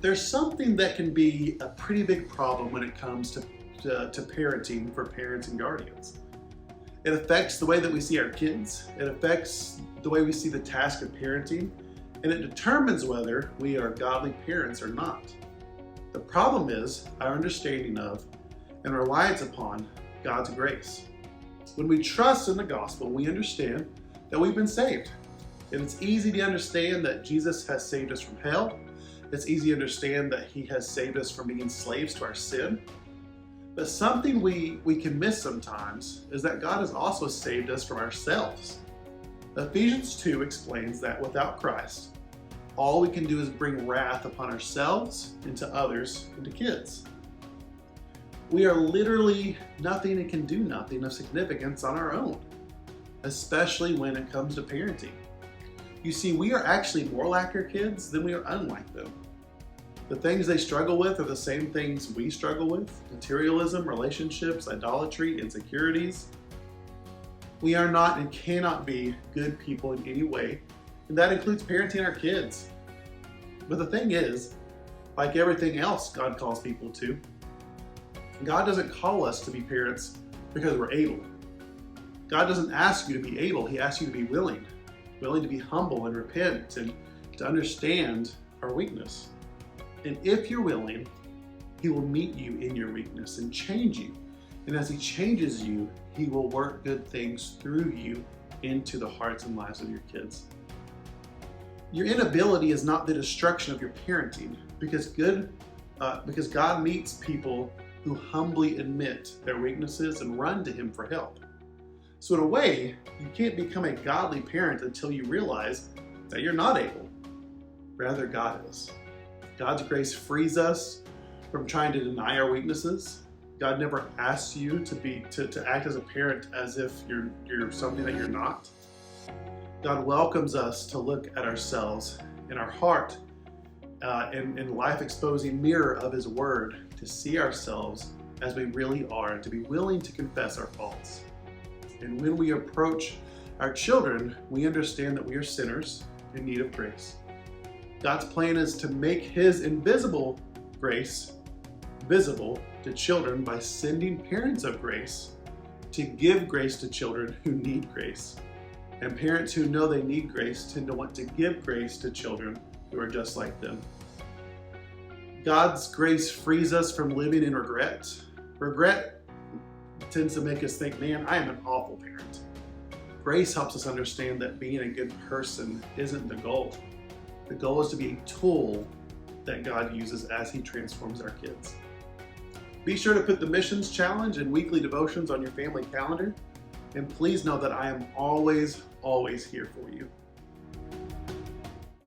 There's something that can be a pretty big problem when it comes to parenting for parents and guardians. It affects the way that we see our kids, it affects the way we see the task of parenting, and it determines whether we are godly parents or not. The problem is our understanding of and reliance upon God's grace. When we trust in the gospel, we understand that we've been saved. And it's easy to understand that Jesus has saved us from hell. It's easy to understand that he has saved us from being slaves to our sin. But something we can miss sometimes is that God has also saved us from ourselves. Ephesians 2 explains that without Christ, all we can do is bring wrath upon ourselves and to others and to kids. We are literally nothing and can do nothing of significance on our own, especially when it comes to parenting. You see, we are actually more like our kids than we are unlike them. The things they struggle with are the same things we struggle with: materialism, relationships, idolatry, insecurities. We are not and cannot be good people in any way, and that includes parenting our kids. But the thing is, like everything else God calls people to, God doesn't call us to be parents because we're able. God doesn't ask you to be able, he asks you to be willing to be humble and repent and to understand our weakness. And if you're willing, he will meet you in your weakness and change you. And as he changes you, he will work good things through you into the hearts and lives of your kids. Your inability is not the destruction of your parenting, because God meets people who humbly admit their weaknesses and run to him for help. So in a way, you can't become a godly parent until you realize that you're not able. Rather, God is. God's grace frees us from trying to deny our weaknesses. God never asks you to act as a parent as if you're something that you're not. God welcomes us to look at ourselves in our heart in life-exposing mirror of his word, to see ourselves as we really are and to be willing to confess our faults. And when we approach our children, we understand that we are sinners in need of grace. God's plan is to make his invisible grace visible to children by sending parents of grace to give grace to children who need grace. And parents who know they need grace tend to want to give grace to children who are just like them. God's grace frees us from living in regret. Regret tends to make us think, man, I am an awful parent. Grace helps us understand that being a good person isn't the goal. The goal is to be a tool that God uses as he transforms our kids. Be sure to put the missions challenge and weekly devotions on your family calendar. And please know that I am always here for you.